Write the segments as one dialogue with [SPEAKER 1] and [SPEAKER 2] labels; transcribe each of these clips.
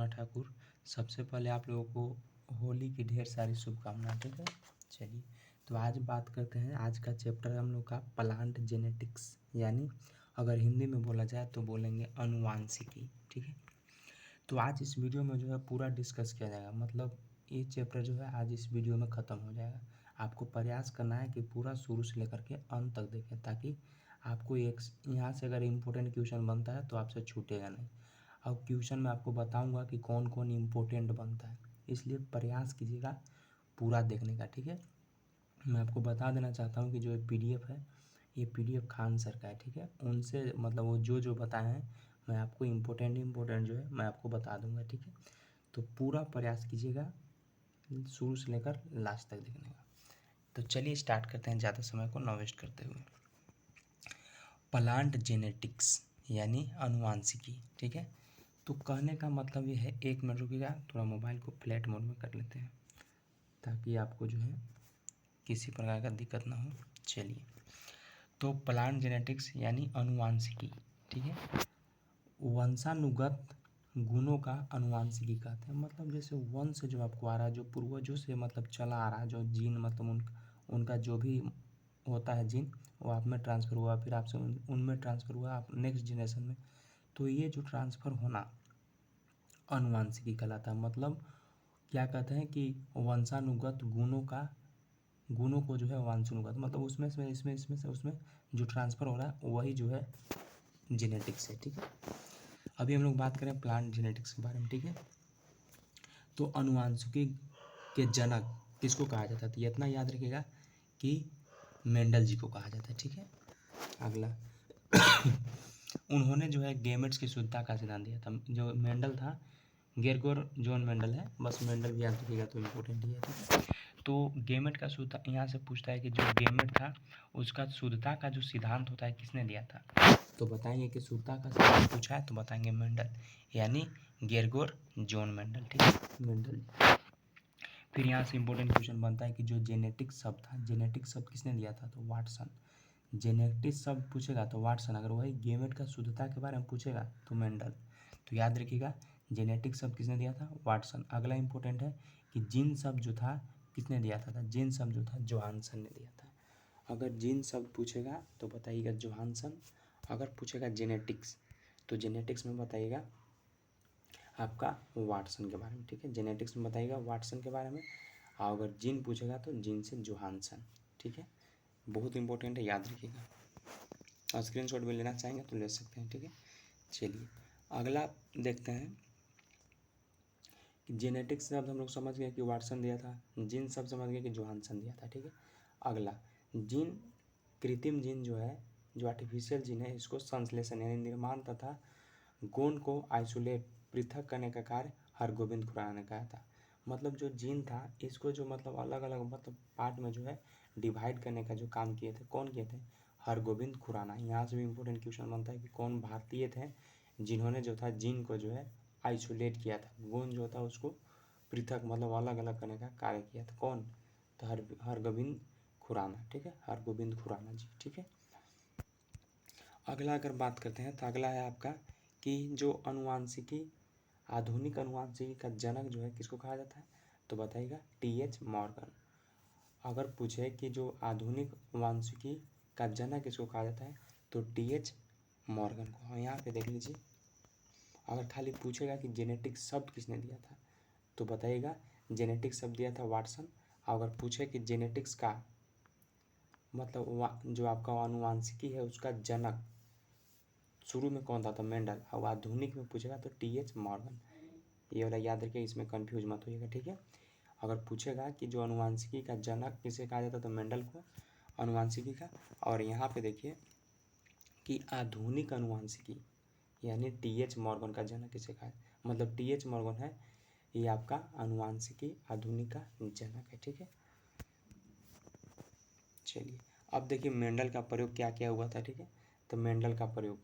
[SPEAKER 1] सोना ठाकुर। सबसे पहले आप लोगों को होली की ढेर सारी शुभकामनाएं। ठीक है, चलिए तो आज बात करते हैं। आज का चैप्टर हम लोग का प्लांट जेनेटिक्स, यानी अगर हिंदी में बोला जाए तो बोलेंगे अनुवांशिकी। ठीक है, तो आज इस वीडियो में जो है पूरा डिस्कस किया जाएगा। मतलब ये चैप्टर जो है आज इस वीडियो में ख़त्म हो जाएगा। आपको प्रयास करना है कि पूरा शुरू से लेकर के अंत तक देखें, ताकि आपको एक यहाँ से अगर इम्पोर्टेंट क्वेश्चन बनता है तो आपसे छूटेगा नहीं। अब क्वेश्चन मैं आपको बताऊंगा कि कौन कौन इम्पोर्टेंट बनता है, इसलिए प्रयास कीजिएगा पूरा देखने का। ठीक है, मैं आपको बता देना चाहता हूँ कि जो PDF है, ये PDF खान सर का है। ठीक है, उनसे मतलब वो जो बताए हैं मैं आपको इम्पोर्टेंट जो है मैं आपको बता दूंगा। ठीक है, तो पूरा प्रयास कीजिएगा शुरू से लेकर लास्ट तक देखने का। तो चलिए स्टार्ट करते हैं ज़्यादा समय को न वेस्ट करते हुए। प्लांट जेनेटिक्स यानी अनुवांशिकी। ठीक है, तो कहने का मतलब ये है, एक मिनट रुकिएगा, थोड़ा मोबाइल को फ्लैट मोड में कर लेते हैं ताकि आपको जो है किसी प्रकार का दिक्कत ना हो। चलिए, तो प्लांट जेनेटिक्स यानी अनुवांशिकी। ठीक है, वंशानुगत गुणों का अनुवांशिकी कहते हैं। मतलब जैसे वंश जो आपको आ रहा है, जो पूर्वजों से मतलब चला आ रहा है, जो जीन मतलब उनका जो भी होता है जीन, वो आप में ट्रांसफ़र हुआ, फिर आपसे उनमें ट्रांसफ़र हुआ, आप नेक्स्ट जनरेशन में। तो ये जो ट्रांसफ़र होना अनुवांशिकी कहलाता है। मतलब क्या कहते हैं कि वंशानुगत गुणों को जो है वंशानुगत, मतलब उसमें से इसमें से उसमें जो ट्रांसफ़र हो रहा है वही जो है जेनेटिक्स है। ठीक है, अभी हम लोग बात करें प्लांट जेनेटिक्स के बारे में। ठीक है, तो अनुवांशिकी के जनक किसको कहा जाता है, तो ये इतना याद रखिएगा कि मेंडल जी को कहा जाता है। ठीक है, अगला उन्होंने जो है गेमेट्स की शुद्धता का सिद्धांत दिया था। जो मेंडल था, गेरगोर जॉन मेंडल है, बस मेंडल भी याद रखिएगा तो इम्पोर्टेंट ही है। ठीक है, तो गेमेट का शुद्धता यहाँ से पूछता है कि जो गेमेट था उसका शुद्धता का जो सिद्धांत होता है किसने दिया था, तो बताएंगे कि शुद्धता का सिद्धांत पूछा है तो बताएंगे मेंडल, यानी गेरगोर जॉन मेंडल। ठीक है, मेंडल। फिर यहाँ से इम्पोर्टेंट क्वेश्चन बनता है कि जो जेनेटिक शब्द था, जेनेटिक शब्द किसने दिया था, तो वाटसन। जेनेटिक शब्द पूछेगा तो वाटसन, अगर वही गेमेट का शुद्धता के बारे में पूछेगा तो मेंडल। तो याद रखिएगा जेनेटिक शब्द किसने दिया था, वाटसन। अगला इंपॉर्टेंट है कि जीन शब्द जो था किसने दिया था, जीन शब्द जो था जोहानसन ने दिया था। अगर जीन शब्द पूछेगा तो बताइएगा जोहानसन। अगर पूछेगा जेनेटिक्स तो जेनेटिक्स में बताइएगा आपका वाटसन के बारे में। ठीक है, जेनेटिक्स में बताइएगा वाटसन के बारे में, और अगर जीन पूछेगा तो जीन से जोहानसन। ठीक है, बहुत इंपॉर्टेंट है, याद रखिएगा। स्क्रीनशॉट भी लेना चाहेंगे तो ले सकते हैं। ठीक है, चलिए अगला देखते हैं कि जेनेटिक्स शब्द हम लोग समझ गए कि वाटसन दिया था, जीन शब्द समझ गए कि जोहानसन दिया था। ठीक है, अगला जीन, कृत्रिम जीन जो है, जो आर्टिफिशियल जीन है, इसको संश्लेषण यानी निर्माण तथा गुण को आइसोलेट पृथक करने का कार्य हरगोविंद खुराना ने कहा था। मतलब जो जीन था इसको जो मतलब अलग अलग मतलब पार्ट में जो है डिवाइड करने का जो काम किए थे, कौन किए थे, हरगोविंद खुराना। यहाँ से भी इम्पोर्टेंट क्वेश्चन बनता है कि कौन भारतीय थे जिन्होंने जो था जीन को जो है आइसोलेट किया था, गुण जो था उसको पृथक मतलब अलग अलग करने का कार्य किया था, कौन, तो हरगोविंद खुराना। ठीक है, हरगोविंद खुराना जी। ठीक है, अगला अगर बात करते हैं तो अगला है आपका कि जो अनुवांशिकी, आधुनिक अनुवांशिकी का जनक जो है किसको कहा जाता है, तो बताइएगा TH मॉर्गन। अगर पूछे कि जो आधुनिक अनुवांशिकी का जनक किसको कहा जाता है तो TH मॉर्गन को। और यहाँ पे देख लीजिए, अगर खाली पूछेगा कि जेनेटिक शब्द किसने दिया था तो बताइएगा जेनेटिक शब्द दिया था वाटसन। अगर पूछे कि जेनेटिक्स का मतलब जो आपका अनुवांशिकी है उसका जनक शुरू में कौन था, तो मेंडल। और आधुनिक में पूछेगा तो TH मॉर्गन। ये वाला याद रखिए, इसमें कंफ्यूज मत होइएगा। ठीक है, अगर पूछेगा कि जो अनुवांशिकी का जनक किसे कहा जाता तो मेंडल को, अनुवांशिकी का। और यहाँ पे देखिए कि आधुनिक अनुवांशिकी यानी TH मॉर्गन का जनक किसे कहा, मतलब TH मॉर्गन है ये आपका अनुवांशिकी आधुनिक का जनक है। ठीक है, चलिए अब देखिए मेंडल का प्रयोग क्या क्या हुआ था। ठीक है, तो मेंडल का प्रयोग,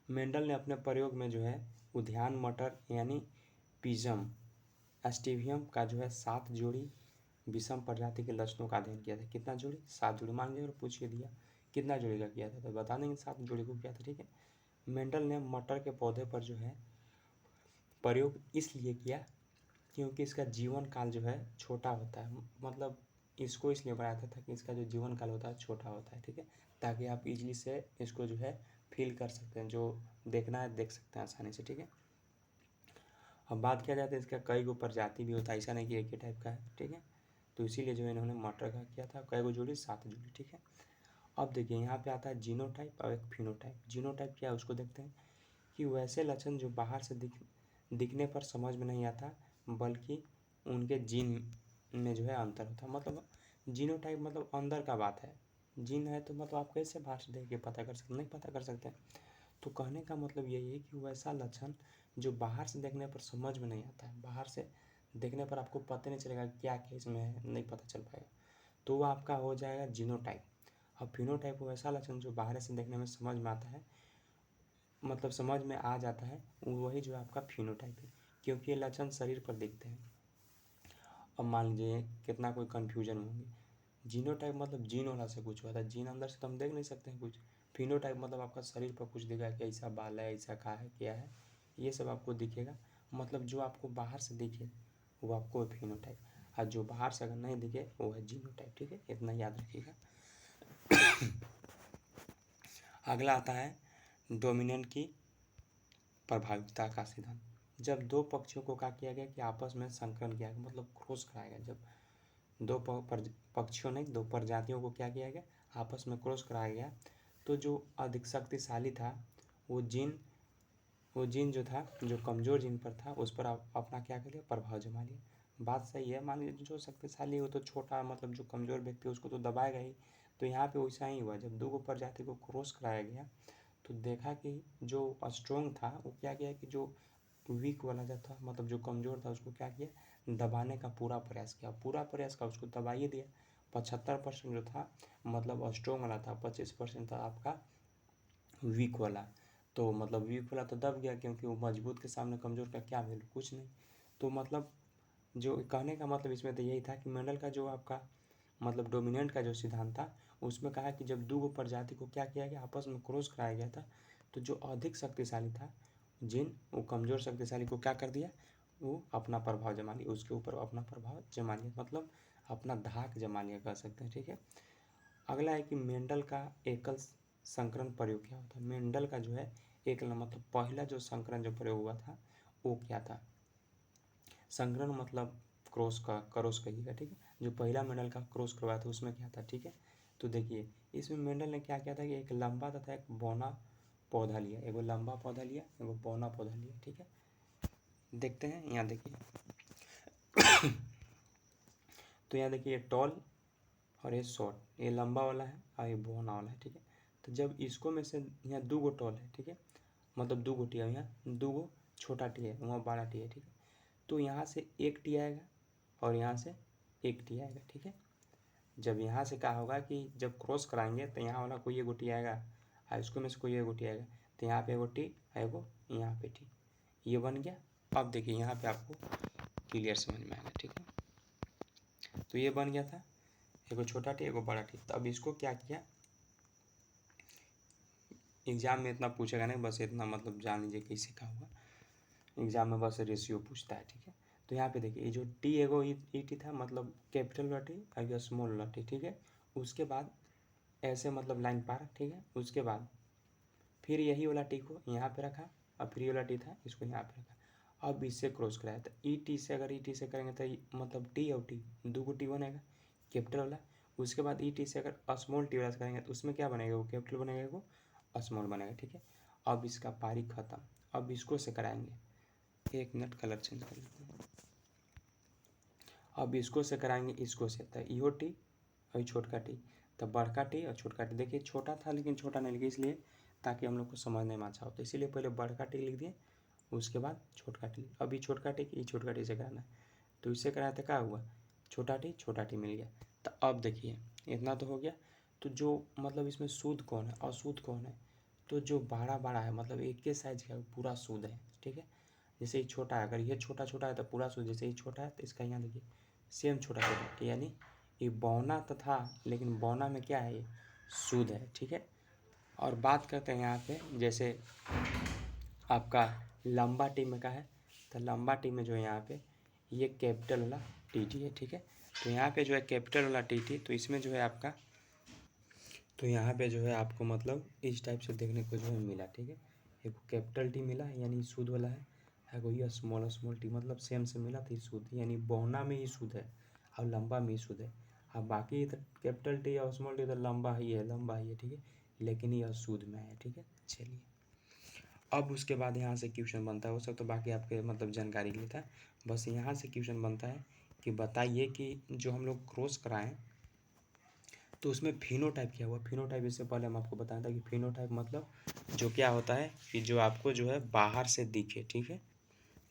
[SPEAKER 1] मेंडल ने अपने प्रयोग में जो है उद्यान मटर यानी पिजम एस्टिवियम का जो है 7 जोड़ी विषम प्रजाति के लक्षणों का अध्ययन किया था। कितना जोड़ी, 7 जोड़ी। मान लीजिए और पूछिए दिया कितना जोड़ी का किया था तो बता देंगे 7 जोड़ी को किया था। ठीक है, मेंडल ने मटर के पौधे पर जो है प्रयोग इसलिए किया क्योंकि इसका जीवन काल जो है छोटा होता है, मतलब इसको इसलिए बनाया था कि इसका जो जीवन काल होता है छोटा होता है, ठीक है, ताकि आप इजीली से इसको जो है फील कर सकते हैं, जो देखना है देख सकते हैं आसानी से, ठीक है। अब बात किया जाए तो इसका कई गो प्रजाति भी होता है, ऐसा नहीं कि एक ही टाइप का है, ठीक है। तो इसीलिए जो इन्होंने मटर का किया था, कई गो जोड़ी, 7 जोड़ी, ठीक है। अब देखिए यहाँ पे आता है जीनोटाइप और एक फिनोटाइप। जीनोटाइप क्या है उसको देखते हैं कि वैसे लक्षण जो बाहर से दिखने पर समझ में नहीं आता, बल्कि उनके जीन में जो है अंतर होता है। मतलब जीनोटाइप मतलब अंदर का बात है, जीन है तो मतलब आप कैसे बाहर से देख के पता कर सकते, नहीं पता कर सकते। तो कहने का मतलब यही है कि वैसा लक्षण जो बाहर से देखने पर समझ में नहीं आता है, बाहर से देखने पर आपको पता नहीं चलेगा क्या क्या इसमें है, नहीं पता चल पाएगा, तो वो आपका हो जाएगा जीनोटाइप। अब फिनोटाइप वैसा लक्षण जो बाहर से देखने में समझ में आता है, मतलब समझ में आ जाता है, वही जो आपका फिनोटाइप है, क्योंकि ये लक्षण शरीर पर दिखते हैं। अब मान लीजिए कितना कोई कन्फ्यूजन होंगे, जीनोटाइप मतलब जीन वाला से कुछ हुआ था, जीन अंदर से तो हम देख नहीं सकते हैं कुछ। फिनोटाइप मतलब आपका शरीर पर कुछ दिखा कि ऐसा बाल है, ऐसा कहा है, क्या है, ये सब आपको दिखेगा। मतलब जो आपको बाहर से दिखे वो आपको फिनोटाइप, और जो बाहर से अगर नहीं दिखे वो है जीनोटाइप, ठीक है, इतना याद रखिएगा। अगला आता है डोमिनेंट की प्रभाविता का सिद्धांत। जब दो पक्षियों को क्या किया गया कि आपस में संकरण किया गया, मतलब क्रॉस कराया गया, जब दो पक्षियों ने, दो प्रजातियों को क्या किया गया, आपस में क्रॉस कराया गया, तो जो अधिक शक्तिशाली था वो जीन जो था, जो कमज़ोर जीन पर था, उस पर अपना क्या कर लिया, प्रभाव जमा लिया। बात सही है, मान लीजिए जो शक्तिशाली हो तो छोटा, मतलब जो कमज़ोर व्यक्ति उसको तो दबाएगा ही। तो यहाँ पे वैसा ही हुआ, जब दो प्रजाति को क्रॉस कराया गया तो देखा कि जो स्ट्रॉन्ग था वो क्या किया कि जो वीक वाला जो था, मतलब जो कमज़ोर था, उसको क्या किया, दबाने का पूरा प्रयास किया, उसको दबाइए दिया। 75% जो था मतलब स्ट्रॉन्ग वाला था, 25% था आपका वीक वाला। तो मतलब वीक वाला तो दब गया, क्योंकि वो मजबूत के सामने कमज़ोर का क्या वैल्यू, कुछ नहीं। तो मतलब जो कहने का मतलब इसमें तो यही था कि मेंडल का जो आपका मतलब डोमिनेंट का जो सिद्धांत था, उसमें कहा कि जब दो प्रजाति को क्या किया गया, आपस में क्रॉस कराया गया था, तो जो अधिक शक्तिशाली था जिन, वो कमज़ोर शक्तिशाली को क्या कर दिया, वो अपना प्रभाव जमा लिया, उसके ऊपर अपना प्रभाव जमा लिया, मतलब अपना धाक जमा लिया कह सकते हैं, ठीक है। अगला है कि मेंडल का एकल संकरण प्रयोग क्या होता है। मेंडल का जो है एकल मतलब पहला जो संकरण जो प्रयोग हुआ था वो क्या था, संकरण मतलब क्रॉस कहिएगा, ठीक है। जो पहला मेंडल का क्रॉस करवाया था उसमें क्या था, ठीक है। तो देखिए इसमें मेंडल ने क्या किया था कि एक लंबा तथा एक बौना पौधा लिया, एगो लंबा पौधा लिया, एगो बौना पौधा लिया, ठीक है। देखते हैं यहाँ देखिए तो यहाँ देखिए टॉल और ये शॉर्ट, ये लंबा वाला है और ये बौना वाला है, ठीक है। तो जब इसको में से यहाँ दो गो टॉल है, ठीक है, मतलब दो गो टी है, यहाँ दो गो छोटा टी है, वहाँ बड़ा टी है, ठीक है। तो यहाँ से एक टी आएगा और यहाँ से एक टी आएगा, ठीक है। जब यहाँ से क्या होगा कि जब क्रॉस कराएंगे तो यहाँ वाला कोई एगो टी आएगा और इसको में से कोई एगो टी आएगा, तो यहाँ पे एगो टी एगो यहाँ पे टी, ये बन गया। अब देखिए यहाँ पे आपको क्लियर समझ में आएगा, ठीक है। तो ये बन गया था एगो छोटा टी एगो बड़ा टी। तो अब इसको क्या किया, एग्जाम में इतना पूछेगा नहीं, बस इतना मतलब जान लीजिए कैसे क्या हुआ, एग्जाम में बस रेशियो पूछता है, ठीक है। तो यहाँ पे देखिए ये जो टी एगो ई टी था, मतलब कैपिटल वाला टी और स्मॉल वाला टी, ठीक है। उसके बाद ऐसे मतलब लाइन पार, ठीक है। उसके बाद फिर यही वाला टी को यहाँ पे रखा और फिर ये वाला टी था इसको यहाँ पे रखा। अब इससे क्रॉस कराया तो ई टी से, अगर ई टी से करेंगे तो मतलब टी और टी दो को टी बनेगा कैपिटल वाला। उसके बाद ई टी से अगर स्मॉल टी वाला से करेंगे तो उसमें क्या बनेगा, वो कैपिटल बनेगा, वो स्मॉल बनेगा, ठीक है। अब इसका पारी खत्म। अब इसको से कराएंगे, एक मिनट कलर चेंज कर लेते हैं। अब इसको से कराएंगे इसको से, तो इहो टी और छोटका टी, तो बड़का टी और छोटका टी। देखिए छोटा था लेकिन छोटा नहीं लिखे, इसलिए ताकि हम लोग को समझने में अच्छा हो, तो इसीलिए पहले बड़का टी लिख दिए, उसके बाद छोटका टी। अभी छोटका टी ये छोटका टी से कराना है, तो इससे कराया तो क्या हुआ, छोटा टी मिल गया। तो अब देखिए इतना तो हो गया। तो जो मतलब इसमें शुद्ध कौन है अशुद्ध कौन है, तो जो बड़ा बड़ा है मतलब एक के साइज का पूरा शुद्ध है, ठीक है। जैसे ये छोटा है, अगर ये छोटा छोटा है तो पूरा शुद्ध, जैसे ये छोटा है तो इसका यहाँ देखिए सेम छोटा छोटा, यानी ये बौना तो था लेकिन बौना में क्या है, ये शुद्ध है, ठीक है। और बात करते हैं यहाँ पे जैसे आपका लंबा टी में का है, तो लंबा टी में जो है यहाँ पे ये कैपिटल वाला टी टी है, ठीक है। तो यहाँ पे जो है कैपिटल वाला टी टी, तो इसमें जो है आपका, तो यहाँ पे जो है आपको मतलब इस टाइप से देखने को जो है मिला, ठीक है। एक कैपिटल टी मिला यानी शुद्ध वाला है कोई स्मॉल टी मतलब सेम से मिला तो शुद्ध, यानी बहुना में ही शुद्ध है और लंबा में ही शुद्ध है। अब बाकी तो कैपिटल टी और स्मॉल टी तो लंबा ही है, ठीक है, लेकिन यह शुद्ध में है, ठीक है। चलिए अब उसके बाद यहाँ से क्वेश्चन बनता है, वो सब तो बाकी आपके मतलब जानकारी के लिए था। बस यहाँ से क्वेश्चन बनता है कि बताइए कि जो हम लोग क्रॉस कराएं तो उसमें फिनोटाइप क्या हुआ। फिनोटाइप इससे पहले हम आपको बताया था कि फिनोटाइप मतलब जो क्या होता है कि जो आपको जो है बाहर से दिखे, ठीक है,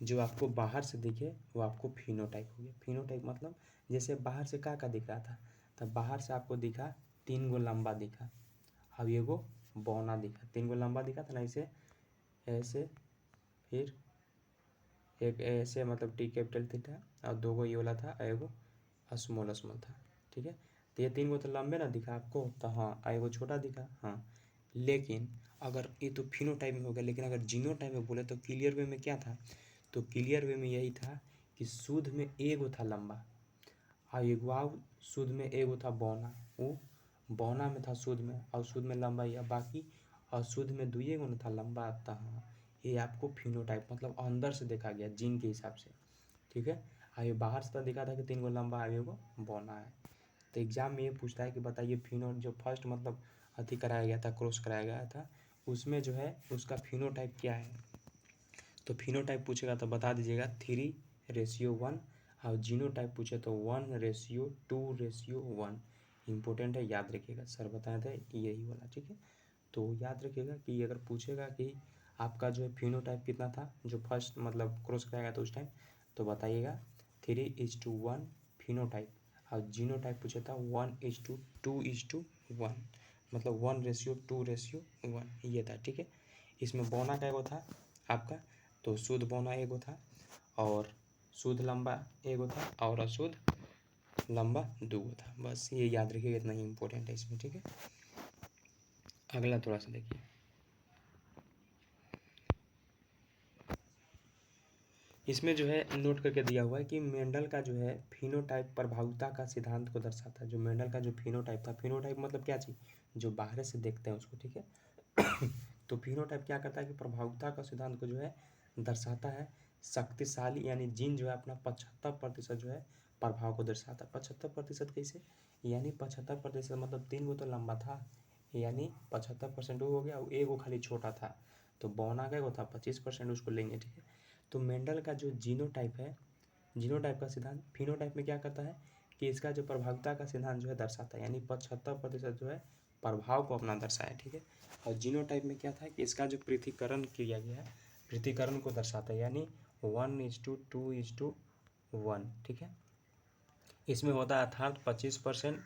[SPEAKER 1] जो आपको बाहर से दिखे वो आपको फिनोटाइप हो गया। फिनोटाइप मतलब जैसे बाहर से क्या दिख रहा था, तब बाहर से आपको दिखा 3 गो लंबा दिखा, अब ये गो बौना दिखा, 3 गो लंबा दिखा था ना, इसे ऐसे, फिर एक ऐसे मतलब टी कैपिटल थीटा और 2 गो ये वाला था, एगो स्मॉल था, ठीक है। तो ये 3 गो तो लंबे ना दिखा आपको, तो हाँ एगो छोटा दिखा, हाँ। लेकिन अगर ये तो फिनोटाइप में हो गया, लेकिन अगर जीनोटाइप में बोले तो क्लियर वे में क्या था, तो क्लियर वे में यही था कि शुद्ध में एगो था लंबा और एगो शुद्ध में एगो था बौना, वो बौना में था शुद्ध में, और शुद्ध में लंबा ही, बाकी और शुद्ध में दुइये गो न था लंबा आता, हाँ। ये आपको फिनोटाइप मतलब अंदर से देखा गया जीन के हिसाब से, ठीक है। और ये बाहर से दिखा था कि 3 गो लंबा है, एगो बौना है। तो एग्जाम में ये पूछता है कि बताइए फिनो जो फर्स्ट मतलब अति कराया गया था, क्रॉस कराया गया था, उसमें जो है उसका फिनोटाइप क्या है। तो फिनोटाइप पूछेगा तो बता दीजिएगा 3:1, और जीनोटाइप पूछे तो 1:2:1। इम्पोर्टेंट है, याद रखिएगा, सर बताए थे यही वाला, ठीक है। तो याद रखिएगा कि अगर पूछेगा कि आपका जो है फिनोटाइप कितना था जो फर्स्ट मतलब क्रॉस कराया था उस टाइम, तो बताइएगा 3:1 फिनोटाइप, और जीनोटाइप पूछा था 1:2:1, मतलब 1:2:1 ये था, ठीक है। इसमें बौना का एगो था आपका, तो शुद्ध बौना एगो था और शुद्ध लंबा एगो था और अशुद्ध लंबा 2 गो था। बस ये याद रखिएगा, इतना ही इम्पोर्टेंट है इसमें, ठीक है। अगला थोड़ा सा देखिए, इसमें जो है नोट करके दिया हुआ है कि मेंडल का जो है फिनोटाइप प्रभाविता का सिद्धांत को दर्शाता है। जो मेंडल का जो फिनोटाइप था, फिनोटाइप मतलब क्या चीज़, जो बाहर से देखते हैं उसको, ठीक है। तो फिनोटाइप क्या करता है कि प्रभाविता का सिद्धांत को जो है दर्शाता है। शक्तिशाली यानी जीन जो है अपना 75% जो है प्रभाव को दर्शाता है। 75% कैसे, यानी 75% मतलब 3 गो तो लंबा था, यानी 75% हो गया, एक गो खाली छोटा था, तो बौना का एगो था 25% उसको लेंगे, ठीक है। तो मेंडल का जो जीनोटाइप है, जीनोटाइप का सिद्धांत फिनोटाइप में क्या करता है कि इसका जो प्रभाविता का सिद्धांत जो है दर्शाता है, यानी 75% जो है प्रभाव को अपना दर्शाया, ठीक है। और जीनोटाइप में क्या था कि इसका जो पृथक्करण किया गया है, पृथक्करण को दर्शाता है, यानी 1:2:1, ठीक है। इसमें होता है अर्थात 25%,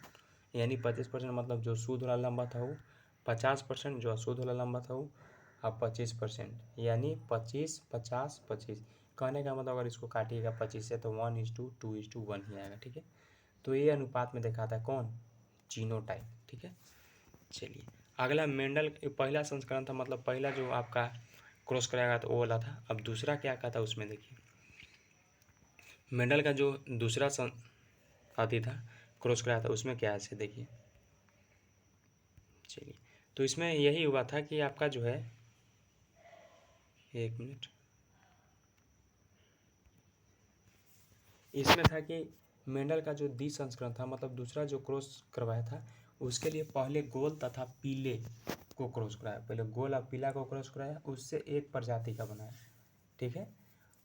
[SPEAKER 1] यानी 25% मतलब जो शुद्ध वाला लंबा था वो, 50% जो अशुद्ध वाला लंबा था वो, अब 25%, यानी 25, 50, 25। कहने का मतलब अगर इसको काटिएगा 25 से तो 1:2:1 ही आएगा, ठीक है। तो ये अनुपात में दिखाता है कौन, जीनोटाइप, ठीक है। चलिए अगला मेंडल पहला संस्करण था, मतलब पहला जो आपका क्रॉस कराया तो वो वाला था। अब दूसरा क्या कहता है उसमें देखिए, मेंडल का जो दूसरा आती था क्रॉस कराया था उसमें क्या है देखिए। चलिए तो इसमें यही हुआ था कि आपका जो है, एक मिनट, इसमें था कि मेंडल का जो द्वि संस्करण था, मतलब दूसरा जो क्रॉस करवाया था उसके लिए पहले गोल तथा पीले को क्रॉस कराया, पहले गोल और पीला को क्रॉस कराया, उससे एक प्रजाति का बनाया, ठीक है।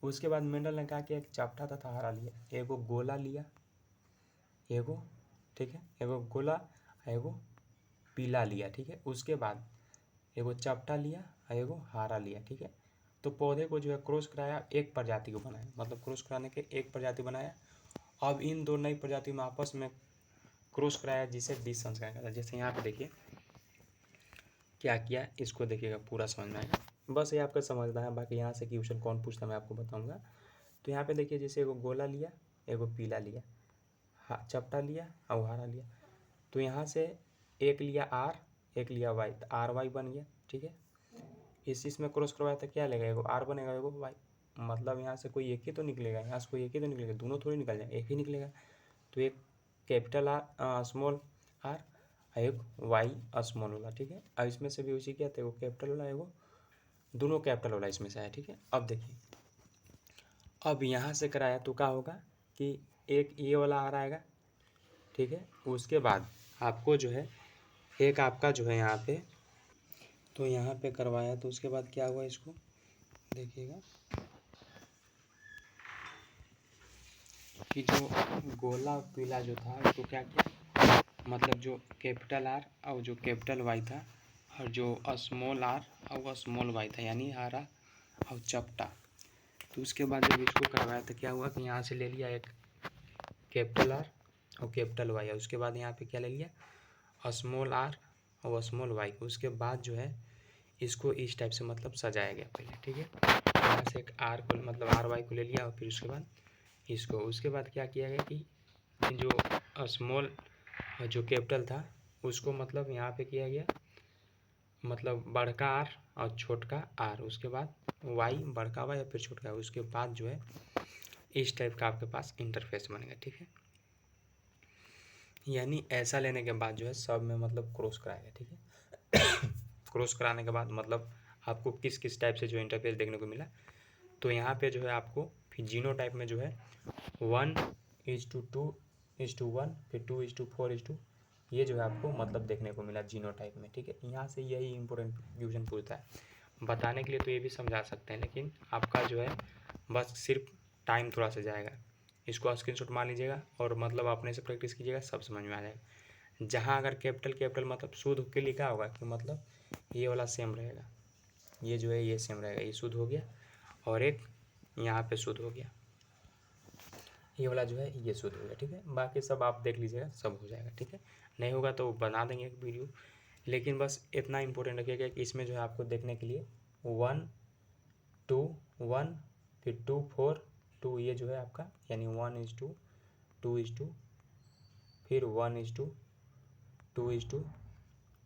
[SPEAKER 1] उसके बाद मेंडल ने कहा कि एक चपटा तथा हरा लिया, एगो गोला लिया, एगो, ठीक है, एगो गोला एगो पीला लिया, ठीक है। उसके बाद एगो चपटा लिया और एगो हारा लिया, ठीक है। तो पौधे को जो है क्रॉस कराया, एक प्रजाति को बनाया, मतलब क्रॉस कराने के एक प्रजाति बनाया। अब इन दो नई प्रजातियों में आपस में क्रॉस कराया जिसे द्विसंस्करण कहता है। जैसे यहाँ पे देखिए क्या किया, इसको देखिएगा पूरा समझ में आएगा, बस ये आपका समझना है, बाकी यहाँ से क्वेश्चन कौन पूछता मैं आपको बताऊँगा। तो यहाँ पे देखिए जैसे एगो गोला लिया, एगो पीला लिया, चपटा लिया और हरा लिया, तो यहाँ से एक लिया आर, एक लिया वाई, तो आर वाई बन गया, ठीक है। इसमें क्रॉस करवाया तो क्या लेगा, एगो आर बनेगा एगो वाई, मतलब यहाँ से कोई एक ही तो निकलेगा, यहाँ से कोई एक ही तो निकलेगा, दोनों थोड़ी निकल जाएंगे, एक ही निकलेगा। तो एक कैपिटल आर स्मॉल आर, एक वाई स्मॉल वाला, ठीक है। अब इसमें से भी उसी क्या था, एगो कैपिटल वाला एगो दोनों कैपिटल वाला इसमें से है, ठीक है। अब देखिए, अब यहाँ से कराया तो क्या होगा कि एक ये वाला आ आएगा, ठीक है। उसके बाद आपको जो है एक आपका जो है यहाँ पे, तो यहाँ पे करवाया तो उसके बाद क्या हुआ इसको देखिएगा कि जो गोला पीला जो था उसको क्या किया, मतलब जो कैपिटल आर और जो कैपिटल वाई था और जो स्मॉल आर और स्मॉल वाई था, यानी हरा और चपटा। तो उसके बाद जब इसको करवाया तो क्या हुआ कि यहाँ से ले लिया एक कैपिटल आर और कैपिटल वाई, उसके बाद यहाँ पे क्या ले लिया स्मॉल आर और स्मॉल वाई। उसके बाद जो है इसको इस टाइप से मतलब सजाया गया पहले, ठीक है। यहाँ से एक आर को मतलब आर वाई को ले लिया और फिर उसके बाद इसको, उसके बाद क्या किया गया कि जो स्मॉल जो कैपिटल था उसको मतलब यहाँ पे किया गया मतलब बड़का आर और छोटका आर, उसके बाद वाई बड़का वाई या फिर छोटका, उसके बाद जो है इस टाइप का आपके पास इंटरफेस बनेगा, ठीक है। यानी ऐसा लेने के बाद जो है सब में मतलब क्रॉस कराएगा, ठीक है। क्रॉस कराने के बाद मतलब आपको किस किस टाइप से जो इंटरफेस देखने को मिला, तो यहाँ पे जो है आपको फिर जीनो टाइप में जो है 1:2:1, फिर 2:4:2, ये जो है आपको मतलब देखने को मिला जीनो टाइप में, ठीक है। यहाँ से यही इंपॉर्टेंट क्वेश्चन पूछता है, बताने के लिए तो ये भी समझा सकते हैं, लेकिन आपका जो है बस सिर्फ टाइम थोड़ा सा जाएगा। इसको स्क्रीनशॉट मार लीजिएगा और मतलब अपने से प्रैक्टिस कीजिएगा, सब समझ में आ जाएगा। जहाँ अगर कैपिटल कैपिटल मतलब शुद्ध के लिखा होगा कि मतलब ये वाला सेम रहेगा, ये जो है ये सेम रहेगा, ये शुद्ध हो गया, और एक यहाँ पे शुद्ध हो गया, ये वाला जो है ये शुद्ध हो गया, ठीक है। बाकी सब आप देख लीजिएगा, सब हो जाएगा, ठीक है। नहीं होगा तो बना देंगे एक वीडियो, लेकिन बस इतना इंपॉर्टेंट रखिएगा कि इसमें जो है आपको देखने के लिए 1:1, फिर 2:4:2, ये जो है आपका यानी 1:2:2, फिर 1:2:2,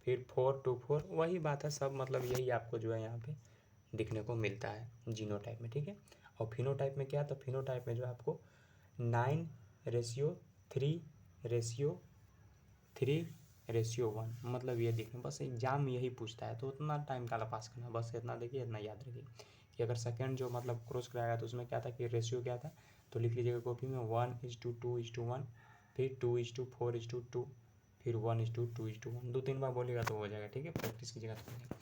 [SPEAKER 1] फिर 4:4, वही बात है सब, मतलब यही आपको जो है यहाँ पे दिखने को मिलता है जीनोटाइप में, ठीक है। और फिनोटाइप में क्या, तो फिनोटाइप में जो आपको 9:3:3:1, मतलब ये देखना, बस एग्जाम में यही पूछता है, तो उतना टाइम काला पास करना, बस इतना देखिए, इतना याद रखिए कि अगर सेकंड जो मतलब क्रॉस कराएगा तो उसमें क्या था कि रेशियो क्या था, तो लिख लीजिएगा कॉपी में 1:2:1, फिर 2:4:2, फिर 1:2:1, 2-3 बार बोलेगा तो हो जाएगा, ठीक है। प्रैक्टिस कीजिएगा तो हो जाएगा।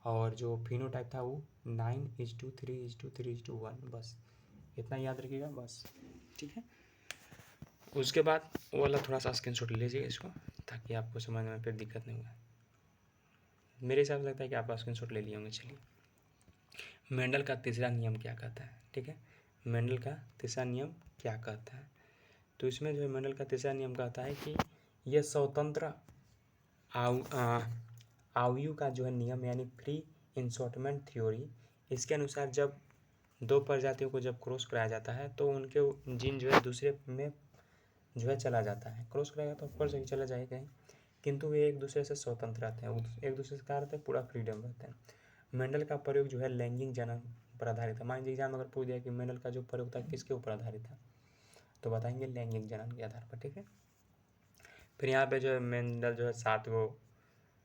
[SPEAKER 1] और जो फिनोटाइप था वो 9:3:3:1, बस इतना याद रखिएगा बस, ठीक है। उसके बाद वो वाला थोड़ा सा स्क्रीनशॉट ले लीजिएगा इसको, ताकि आपको समझने में फिर दिक्कत नहीं होगा। मेरे हिसाब से लगता है कि आप स्क्रीनशॉट ले लिए होंगे। चलिए, मेंडल का तीसरा नियम क्या कहता है, ठीक है। मेंडल का तीसरा नियम क्या कहता है, तो इसमें जो है मेंडल का तीसरा नियम कहता है कि यह स्वतंत्र आयु का जो है नियम, यानी फ्री इंसॉर्टमेंट थ्योरी, इसके अनुसार जब दो प्रजातियों को जब क्रॉस कराया जाता है तो उनके जीन जो है दूसरे में जो है चला जाता है, क्रॉस कराएगा तो ऑफकोर्स ही चला जाएगा ही, किंतु वे एक दूसरे से स्वतंत्र रहते हैं, एक दूसरे से क्या रहते हैं, पूरा फ्रीडम रहते हैं। मेंडल का प्रयोग जो है लैंगिक जनन पर आधारित है। मान लीजिए एग्जाम अगर पूछ दिया कि मेंडल का जो प्रयोग था किसके ऊपर आधारित था, तो बताएंगे लैंगिक जनन के आधार पर, ठीक है। फिर यहाँ पे जो है मेंडल जो है 7 गो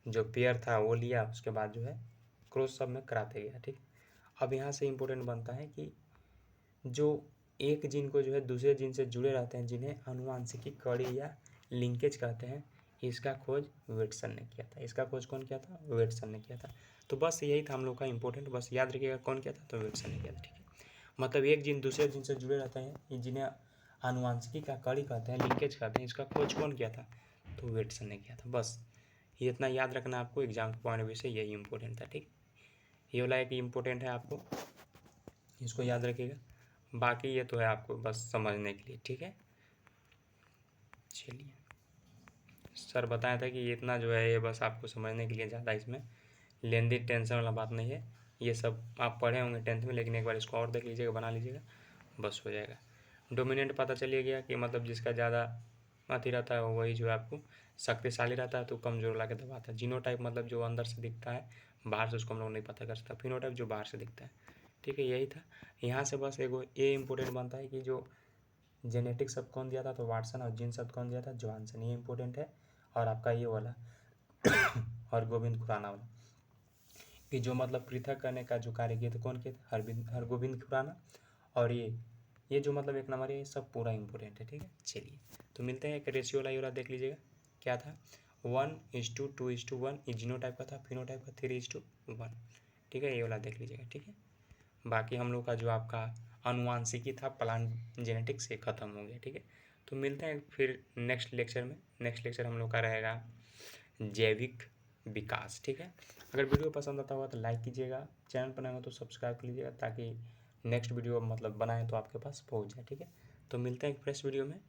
[SPEAKER 1] जो पेयर था वो लिया, उसके बाद जो है क्रॉस सब में कराते गया, ठीक। अब यहाँ से इम्पोर्टेंट बनता है कि जो एक जीन को जो है दूसरे जीन से जुड़े रहते हैं, जिन्हें आनुवांशिकी कड़ी या लिंकेज कहते हैं, इसका खोज वेटसन ने किया था। इसका खोज कौन किया था, वेटसन ने किया था। तो बस यही था हम लोग का इंपॉर्टेंट, बस याद रखिएगा कौन किया था, तो वेटसन ने किया था, ठीक है। मतलब एक जीन दूसरे जीन से जुड़े रहते हैं, जिन्हें आनुवांशिकी का कड़ी कहते हैं, लिंकेज कहते हैं, इसका खोज कौन किया था, तो वेटसन ने किया था। बस ये इतना याद रखना आपको, एग्जाम के पॉइंट ऑफ व्यू से यही इंपॉर्टेंट था, ठीक। ये वाला एक इम्पोर्टेंट है, आपको इसको याद रखिएगा। बाकी ये तो है आपको बस समझने के लिए, ठीक है। चलिए, सर बताया था कि ये इतना जो है ये बस आपको समझने के लिए, ज़्यादा इसमें लेंदी टेंशन वाला बात नहीं है। ये सब आप पढ़े होंगे 10th में, लेकिन एक बार इसको और देख लीजिएगा, बना लीजिएगा, बस हो जाएगा। डोमिनेंट पता चलिए गया कि मतलब जिसका ज़्यादा अति रहता है वही जो है आपको शक्तिशाली रहता है, तो कमजोर ला के दबाता है। जीनोटाइप मतलब जो अंदर से दिखता है, बाहर से उसको हम लोग नहीं पता कर सकता। फिनोटाइप जो बाहर से दिखता है, ठीक है, यही था। यहाँ से बस एगो ये इम्पोर्टेंट बनता है कि जो जेनेटिक शब्द कौन दिया था, तो वाटसन, और जीन शब्द कौन दिया था, जॉनसन, ये इंपॉर्टेंट है। और आपका ये वाला और गोविंद खुराना वाला, कि जो मतलब पृथक करने का जो कार्य किए थे, कौन किए थे, हरगोविंद खुराना। और ये जो मतलब एक नंबर है, ये सब पूरा इंपॉर्टेंट है। ठीक है, चलिए तो मिलते हैं। एक रेशियो वाला ये वाला देख लीजिएगा, क्या था, 1:2:1, ये जीनोटाइप का था, फिनोटाइप का 3:1। ठीक है, ये वाला देख लीजिएगा। ठीक है, बाकी हम लोग का जो आपका आनुवांशिकी था, प्लांट जेनेटिक्स, ये खत्म हो गया। ठीक है, तो मिलते हैं फिर नेक्स्ट लेक्चर में। नेक्स्ट लेक्चर हम लोग का रहेगा जैविक विकास। ठीक है, अगर वीडियो पसंद आता होगा तो लाइक कीजिएगा, चैनल पर नए हो तो सब्सक्राइब कर लीजिएगा, ताकि नेक्स्ट वीडियो मतलब बनाएं तो आपके पास पहुंच जाए। ठीक है, तो मिलते हैं एक फ्रेश वीडियो में।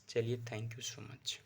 [SPEAKER 1] चलिए, थैंक यू सो मच।